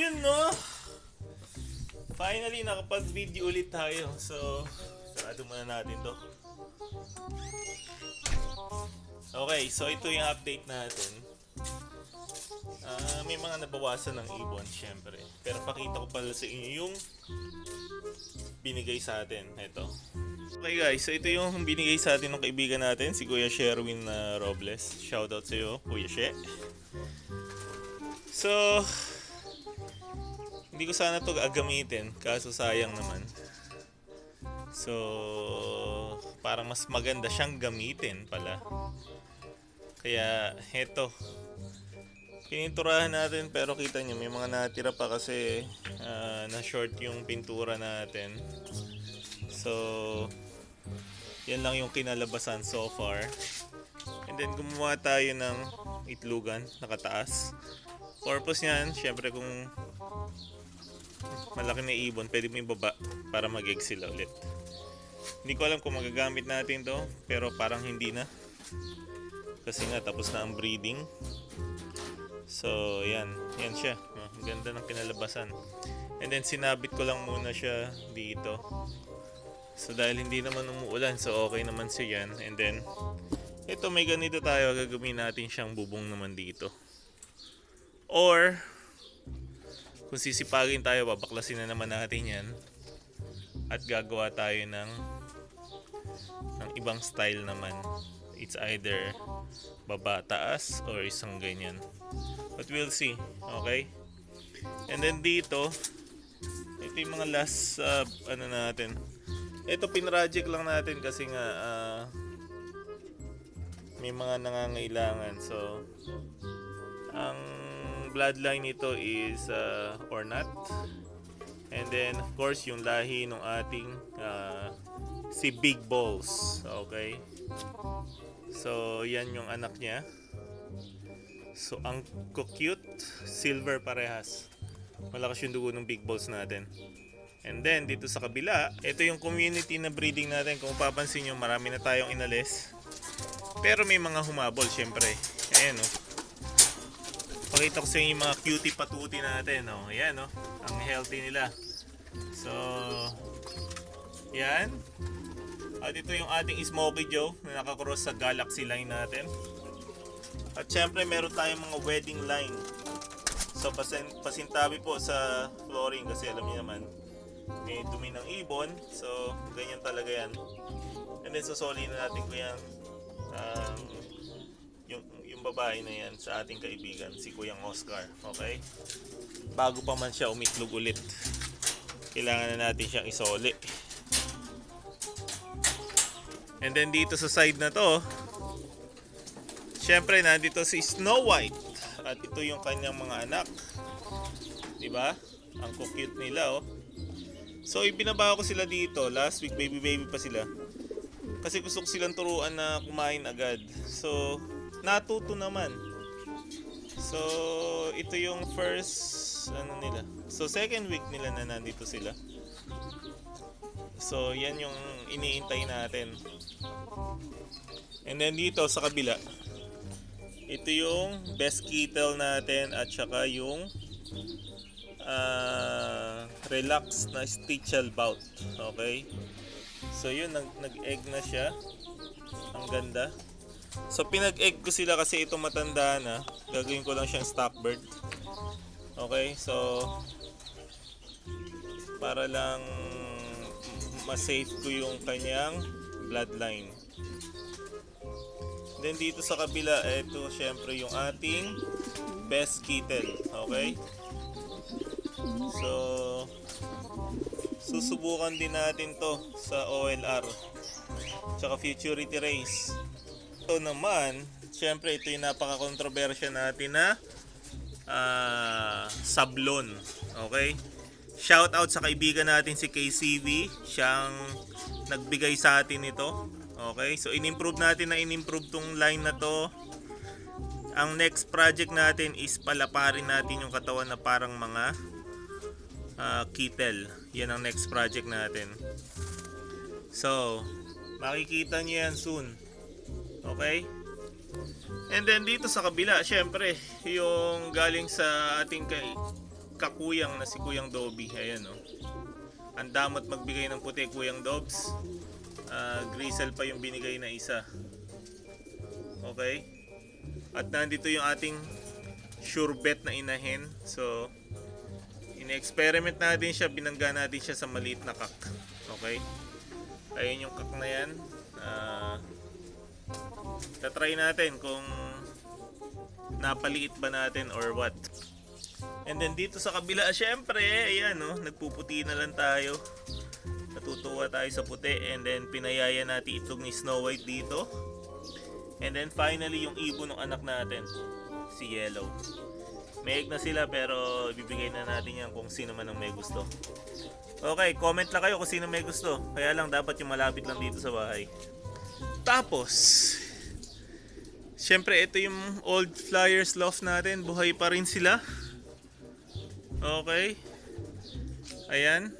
ayun no. Finally, nakapag-video ulit tayo. So, sarado muna natin to. Okay, so ito yung update natin. May mga nabawasan ng ibon, syempre. Pero pakita ko pala sa inyo yung binigay sa atin. Ito. Okay guys, so ito yung binigay sa atin ng kaibigan natin, si Kuya Sherwin Robles. Shoutout sa iyo, Kuya She. So, hindi ko sana to gagamitin, kaso sayang naman. So, parang mas maganda siyang gamitin pala. Kaya, heto. Pininturahan natin pero kita nyo may mga natira pa kasi na-short yung pintura natin. So, yan lang yung kinalabasan so far. And then, gumawa tayo ng itlugan, nakataas. Purpose niyan, syempre kung malaki na ibon, pwede mo ibaba para mag-egg sila ulit. Hindi ko alam kung magagamit natin to, pero parang hindi na. Kasi nga, tapos na ang breeding. So, yan. Yan siya. Ang ganda ng pinalabasan. And then, sinabit ko lang muna siya dito. So, dahil hindi naman umuulan, so okay naman siya yan. And then, ito may ganito tayo. Gagawin natin siyang bubong naman dito. Or, kung sisipagin tayo, babaklasin na naman natin yan. At gagawa tayo ng ibang style naman. It's either baba, taas, or isang ganyan. But we'll see. Okay? And then dito, ito yung mga last natin. Ito pinroject lang natin kasi nga may mga nangangailangan. So, ang bloodline nito is Ornat. And then, of course, yung lahi ng ating si Big Balls. Okay? So, yan yung anak niya. So, ang cute, silver parehas. Malakas yung dugo ng Big Balls natin. And then, dito sa kabila, ito yung community na breeding natin. Kung papansin nyo, marami na tayong inalis. Pero may mga humabol, syempre. Ayan, oh. Pakita ko sa inyo yung mga cutie patuti natin, oh. Ayan, oh. Ang healthy nila. So, yan. At ito yung ating Smokey Joe na nakakross sa Galaxy line natin. At syempre meron tayong mga wedding line. So pasintabi po sa flooring kasi alam niyo naman may dumi ng ibon. So ganyan talaga yan. And then susoliin na natin ko yan yung babae na yan sa ating kaibigan, si Kuyang Oscar. Okay? Bago pa man siya umitlog ulit, kailangan na natin siyang isoli. And then dito sa side na to, syempre nandito si Snow White. At ito yung kanyang mga anak. Diba? Ang cute nila, oh. So ibinaba ko sila dito. Last week baby pa sila. Kasi gusto ko silang turuan na kumain agad. So natuto naman. So ito yung first nila. So second week nila na nandito sila. So yan yung iniintay natin. And then dito sa kabila, ito yung best kettle natin at saka yung relax na stichal bout. Okay? So yun, nag-egg na siya. Ang ganda. So pinag-egg ko sila kasi ito matanda na. Gagawin ko lang siyang stock bird. Okay? So para lang ma-save ko yung kanyang bloodline. Then dito sa kabila, ito syempre yung ating best kitten. Okay? So susubukan din natin to sa OLR tsaka Futurity Race. Ito naman, syempre ito yung napaka-controversial natin na sablon. Okay? Shout out sa kaibigan natin si KCV, siyang nagbigay sa atin ito. Okay, so in-improve natin na in-improve tong line na to. Ang next project natin is palaparin natin yung katawan na parang mga kittel. Yan ang next project natin. So, makikita nyo yan soon. Okay? And then dito sa kabila, syempre, yung galing sa ating kakuyang na si Kuyang Dobby. Ayan o. Ang damot magbigay ng puti, Kuyang Dobs. Grisel pa yung binigay na isa. Okay. At nandito yung ating sure bet na inahin. So, in-experiment natin siya. Binangga natin siya sa maliit na kak. Okay. Ayun yung kak na yan. Tatry natin kung napaliit ba natin or what. And then dito sa kabila, syempre, ayan no, nagpuputi na lang tayo. Natutuwa tayo sa puti. And then pinayaya natin itong ni Snow White dito. And then finally yung ibon ng anak natin, si Yellow. May egg na sila pero ibibigay na natin yan kung sino man ang may gusto. Okay, comment lang kayo kung sino may gusto. Kaya lang dapat yung malapit lang dito sa bahay. Tapos, syempre ito yung old Flyers loft natin. Buhay pa rin sila. Okay. Ayan.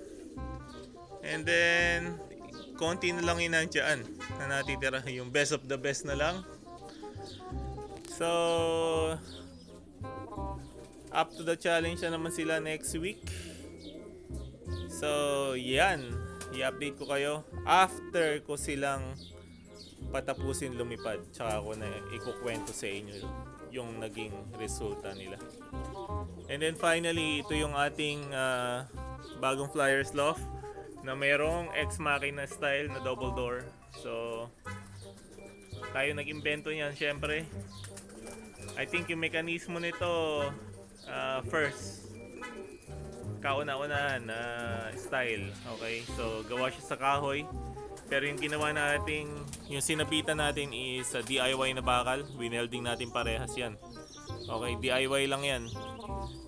And then, konti na lang yun nandiyan na natitira. Yung best of the best na lang. So, up to the challenge na naman sila next week. So, yan. I-update ko kayo after ko silang patapusin lumipad. Tsaka ako na ikukwento sa inyo yung naging resulta nila. And then finally, ito yung ating bagong Flyers loft na mayroong ex machina style na double door. So, tayo nag-invento niyan syempre. I think yung mekanismo nito first kauna-unahan na style. Okay, so gawa siya sa kahoy. Pero yung ginawa natin, yung sinabitan natin is DIY na bakal. Winelding natin parehas yan. Okay, DIY lang yan.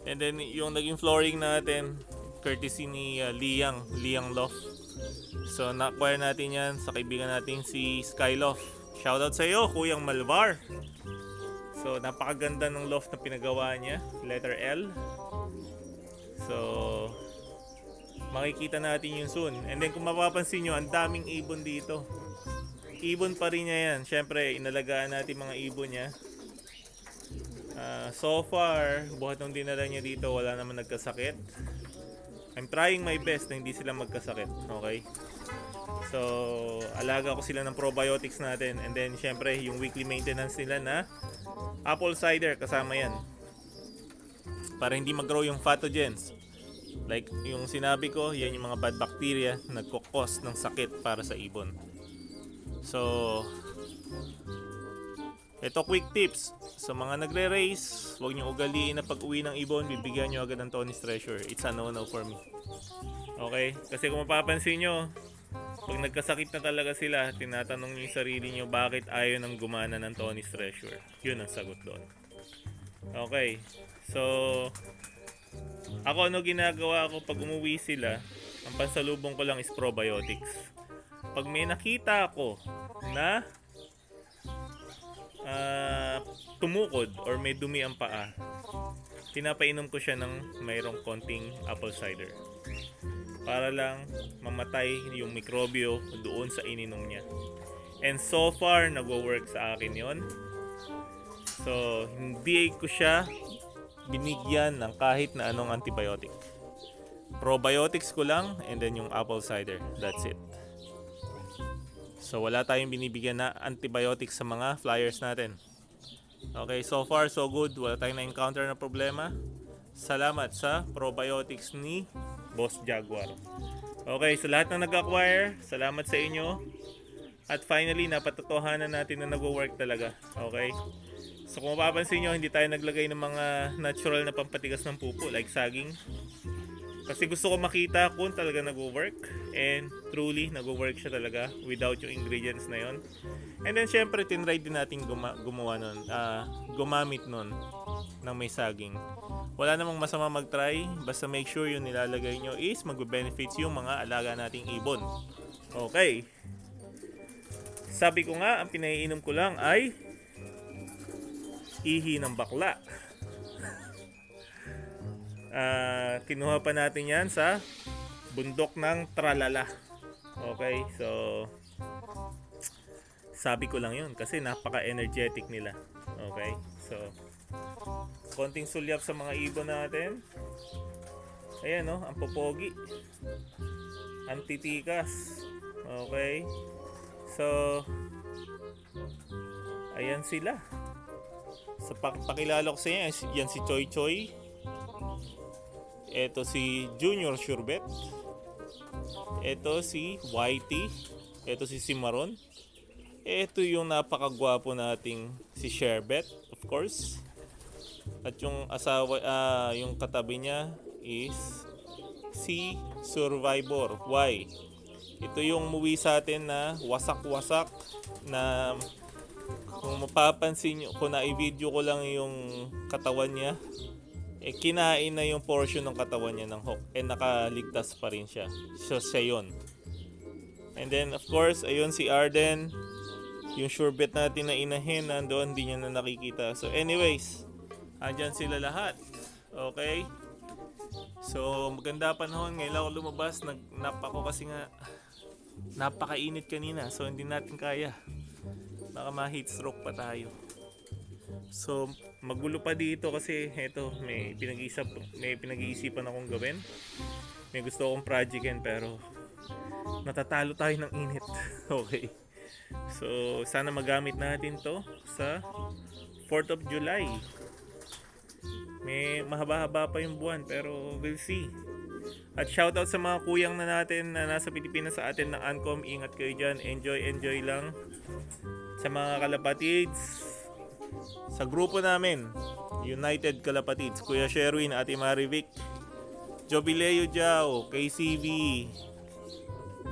And then yung naging flooring natin, courtesy ni Liang Loft. So na-acquire natin yan sa kaibigan natin si Skyloft. Shoutout sa iyo, Kuyang Malvar. So napakaganda ng loft na pinagawa niya, letter L. So makikita natin yun soon. And then kung mapapansin nyo, ang daming ibon dito. Ibon pa rin niya yan. Siyempre, inalagaan natin mga ibon niya. So far, buhat nung dinala niya dito, wala naman nagkasakit. I'm trying my best na hindi sila magkasakit. Okay? So, alaga ko sila ng probiotics natin. And then, siyempre, yung weekly maintenance nila na apple cider, kasama yan. Para hindi mag-grow yung pathogens. Like yung sinabi ko, yan yung mga bad bacteria na nagkukos ng sakit para sa ibon. So, ito quick tips. Sa mga nagre-race, huwag nyo ugaliin na pag uwi ng ibon, bibigyan nyo agad ng Tony's Treasure. It's a no-no for me. Okay? Kasi kung mapapansin nyo, pag nagkasakit na talaga sila, tinatanong nyo yung sarili nyo bakit ayaw nang gumana ng Tony's Treasure. Yun ang sagot doon. Okay. So, ako ano ginagawa ko pag umuwi sila, ang pansalubong ko lang is probiotics. Pag may nakita ako na tumukod or may dumi ang paa, pinapainom ko siya ng mayroong konting apple cider. Para lang mamatay yung mikrobyo doon sa ininom niya. And so far, nagwo-work sa akin yon. So, hindi ko siya binigyan ng kahit na anong antibiotic. Probiotics ko lang and then yung apple cider. That's it. So wala tayong binibigyan na antibiotics sa mga Flyers natin. Okay, so far so good. Wala tayong na-encounter na problema. Salamat sa probiotics ni Boss Jaguar. Okay, sa lahat na nag-acquire, salamat sa inyo. At finally, napatotohanan natin na nagwo-work talaga. Okay? So kung mapapansin nyo, hindi tayo naglagay ng mga natural na pampatigas ng pupo like saging. Kasi gusto ko makita kung talaga nagwo-work. And truly, nagwo-work siya talaga without yung ingredients na yon. And then syempre, tinry din natin gumamit nun ng may saging. Wala namang masama mag-try. Basta make sure yung nilalagay nyo is magbe-benefits yung mga alaga nating ibon. Okay. Sabi ko nga, ang pinaiinom ko lang ay ihi ng bakla. Kinuha pa natin yan sa bundok ng Tralala. Okay, so sabi ko lang yun kasi napaka-energetic nila. Okay, so konting sulyap sa mga ibon natin. Ayan no, ang popogi. Ang titikas. Okay. So, ayan sila. Sa pakilala ko sa inyo, yan si Choi Choi. Ito si Junior Surebet. Ito si Whitey. Ito si Cimarron. Ito yung napakagwapo nating si Sherbet, of course. At yung asawa, yung katabi niya is si Survivor. Why? Ito yung movie sa atin na wasak-wasak na kung mapapansin nyo, kung na-video ko lang yung katawan niya, kinain na yung portion ng katawan niya ng hawk nakaligtas pa rin siya. So siya yun. And then of course, ayun si Arden. Yung Surebet natin na inahin, nandoon, hindi niya na nakikita. So anyways, andyan sila lahat. Okay? So maganda panahon, ngayon ako lumabas, nagnap ako kasi nga napakainit kanina. So hindi natin kaya. Baka ma-heat stroke pa tayo. So magulo pa dito kasi eto, may pinag-iisipan akong gawin. May gusto akong projectin pero natatalo tayo ng init. Okay. So, sana magamit natin to sa 4th of July. May mahaba-haba pa yung buwan pero we'll see. At shoutout sa mga kuyang na natin na nasa Pilipinas sa atin na Uncom. Ingat kayo dyan. Enjoy lang. Sa mga kalapatids, sa grupo namin, United Kalapatids, Kuya Sherwin, Ate Marivic, Jobileo Jao, KCV,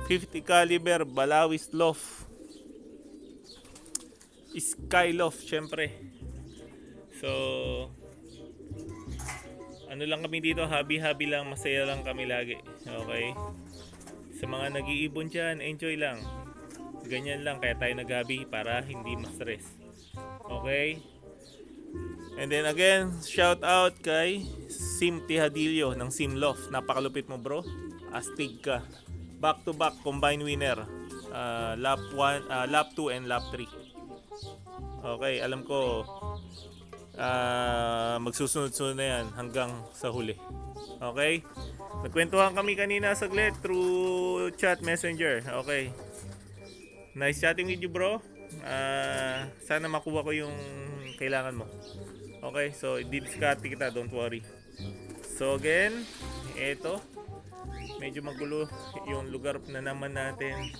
50 Caliber, Balawis Loft, Skyloft, syempre. So, ano lang kami dito, happy lang, masaya lang kami lagi. Okay? Sa mga nag-iibon dyan, enjoy lang. Ganyan lang, kaya tayo naghabi para hindi ma-stress. Okay? And then again, shout out kay Sim Tihadillo ng Simloft. Napakalupit mo bro. Astig ka. Back to back combined winner. Lap 1, lap 2 and lap 3. Okay, alam ko magsusunod-sunod na yan hanggang sa huli. Okay? Nagkwentuhan kami kanina saglit through chat messenger. Okay. Nice chatting with you bro. Sana makuha ko yung kailangan mo. Okay, so i-discard kita, don't worry. So again, eto, medyo magulo yung lugar na naman natin.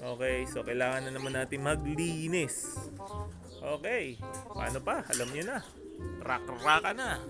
Okay, so kailangan na naman natin maglinis. Okay, paano pa? Alam niyo na. Rak-raka na.